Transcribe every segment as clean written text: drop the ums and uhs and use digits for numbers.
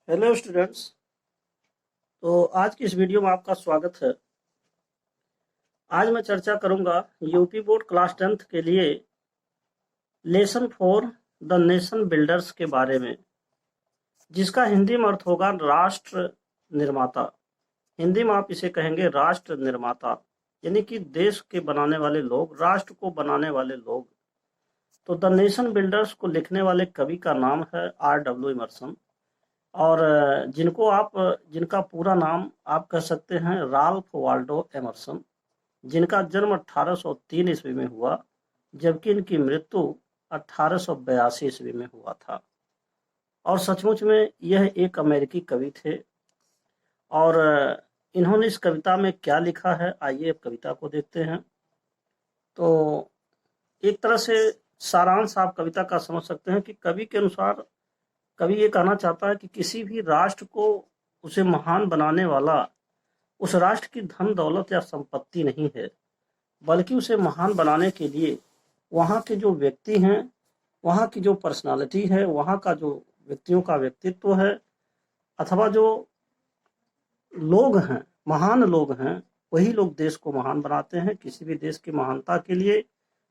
Hello students. तो आज की इस वीडियो में आपका स्वागत है। आज मैं चर्चा करूंगा यूपी बोर्ड क्लास 10th के लिए lesson for the nation builders के बारे में, जिसका हिंदी में अर्थ होगा राष्ट्र निर्माता। हिंदी में आप इसे कहेंगे राष्ट्र निर्माता, यानी कि देश के बनाने वाले लोग, राष्ट्र को बनाने वाले लोग। तो द नेशन बिल्डर्स को लिखने वाले कवि का नाम है R.W. इमर्सन, और जिनका पूरा नाम आप कह सकते हैं राल्फ वाल्डो एमर्सन, जिनका जन्म 1803 ईस्वी में हुआ, जबकि इनकी मृत्यु 1882 ईस्वी में हुआ था। और सचमुच में यह एक अमेरिकी कवि थे। और इन्होंने इस कविता में क्या लिखा है, आइए अब कविता को देखते हैं। तो एक तरह से सारांश आप कविता का समझ सकते हैं कि कवि के अनुसार कवि ये कहना चाहता है कि किसी भी राष्ट्र को उसे महान बनाने वाला उस राष्ट्र की धन दौलत या संपत्ति नहीं है, बल्कि उसे महान बनाने के लिए वहाँ के जो व्यक्ति हैं, वहाँ की जो पर्सनालिटी है, वहाँ का जो व्यक्तियों का व्यक्तित्व है, अथवा जो लोग हैं, महान लोग हैं, वही लोग देश को महान बनाते हैं। किसी भी देश की महानता के लिए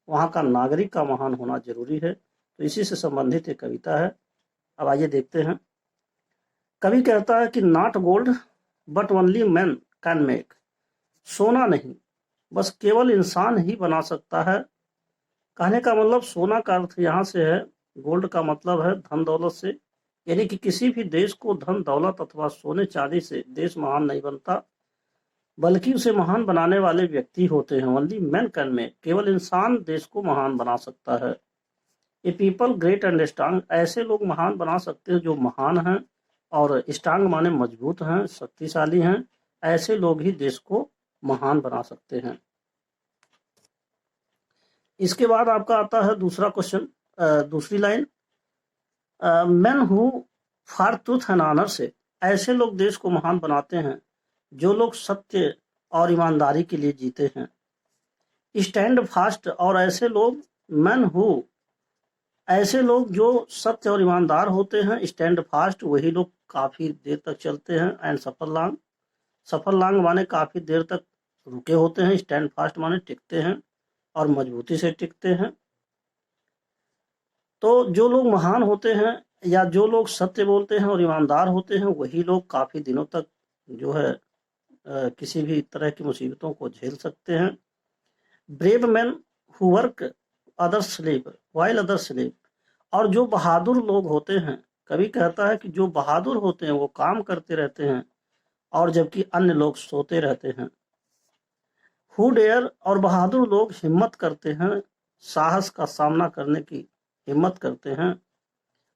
वहाँ का नागरिक का महान होना जरूरी है। तो इसी से संबंधित एक कविता है। अब आइए देखते हैं। कवि कहता है कि not gold but only man can make. सोना नहीं, बस केवल इंसान ही बना सकता है। कहने का मतलब सोना का अर्थ यहाँ से है, गोल्ड का मतलब है धन दौलत से, यानी कि किसी भी देश को धन दौलत अथवा सोने चांदी से देश महान नहीं बनता, बल्कि उसे महान बनाने वाले व्यक्ति होते हैं। ओनली मैन कैन मेक, केवल इंसान देश को महान बना सकता है। ए पीपल ग्रेट एंड स्ट्रांग, ऐसे लोग महान बना सकते हैं जो महान हैं, और स्ट्रांग माने मजबूत हैं, शक्तिशाली हैं। ऐसे लोग ही देश को महान बना सकते हैं। इसके बाद आपका आता है दूसरा क्वेश्चन, दूसरी line, man who for truth and honour से, ऐसे लोग देश को महान बनाते हैं जो लोग सत्य और ईमानदारी के लिए जीते हैं। स्टैंड फास्ट, और ऐसे लोग, मैन हु, ऐसे लोग जो सत्य और ईमानदार होते हैं। स्टैंड फास्ट, वही लोग काफी देर तक चलते हैं। And suffer long, suffer long माने काफी देर तक रुके होते हैं। स्टैंड फास्ट माने टिकते हैं और मजबूती से टिकते हैं। तो जो लोग महान होते हैं या जो लोग सत्य बोलते हैं और ईमानदार होते हैं, वही लोग काफी दिनों तक जो है किसी भी तरह की मुसीबतों को झेल सकते हैं। Brave man who work other sleep while other sleep, और जो बहादुर लोग होते हैं, कवि कहता है कि जो बहादुर होते हैं वो काम करते रहते हैं और जबकि अन्य लोग सोते रहते हैं। हु डेयर, और बहादुर लोग हिम्मत करते हैं, साहस का सामना करने की हिम्मत करते हैं।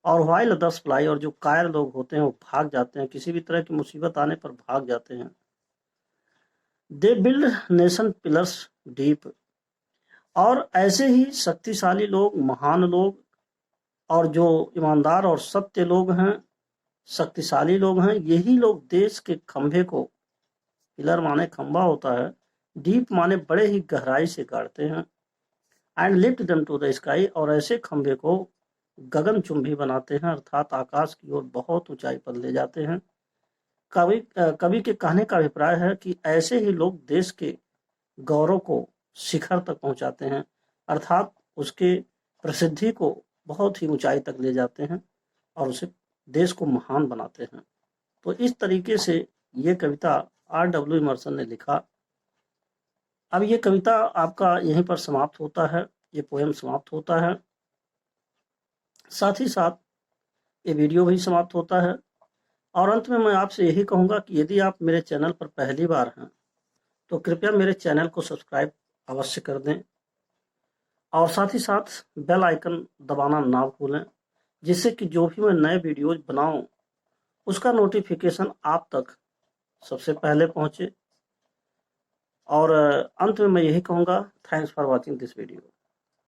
और व्हाइल अदर्स फ्लाई, और जो कायर लोग होते हैं वो भाग जाते हैं, किसी भी तरह की मुसीबत आने पर भाग जाते हैं। They build nation pillars deep, और ऐसे ही शक्तिशाली लोग, महान लोग, और जो ईमानदार और सत्य लोग हैं, शक्तिशाली लोग हैं, यही लोग देश के खंभे को, पिलर माने खंभा होता है, डीप माने बड़े ही गहराई से गाड़ते हैं। And lift them to the sky, और ऐसे खंभे को गगनचुंबी बनाते हैं, अर्थात आकाश की ओर बहुत ऊंचाई पर ले जाते हैं। कवि के कहने का अभिप्राय है कि ऐसे ही लोग देश के गौरव को शिखर तक पहुंचाते हैं, अर्थात उसके प्रसिद्धि को बहुत ही ऊंचाई तक ले जाते हैं और उसे देश को महान बनाते हैं। तो इस तरीके से ये कविता R.W. इमर्सन ने लिखा। अब ये कविता आपका यहीं पर समाप्त होता है, ये पोएम समाप्त होता है, साथ ही साथ ये वीडियो भी समाप्त होता है। और अंत में मैं आपसे यही कहूँगा कि यदि आप मेरे चैनल पर पहली बार हैं तो कृपया मेरे चैनल को सब्सक्राइब अवश्य कर दें, और साथ ही साथ बेल आइकन दबाना ना भूलें, जिससे कि जो भी मैं नए वीडियोज बनाऊं उसका नोटिफिकेशन आप तक सबसे पहले पहुंचे। और अंत में मैं यही कहूँगा, thanks for watching this video.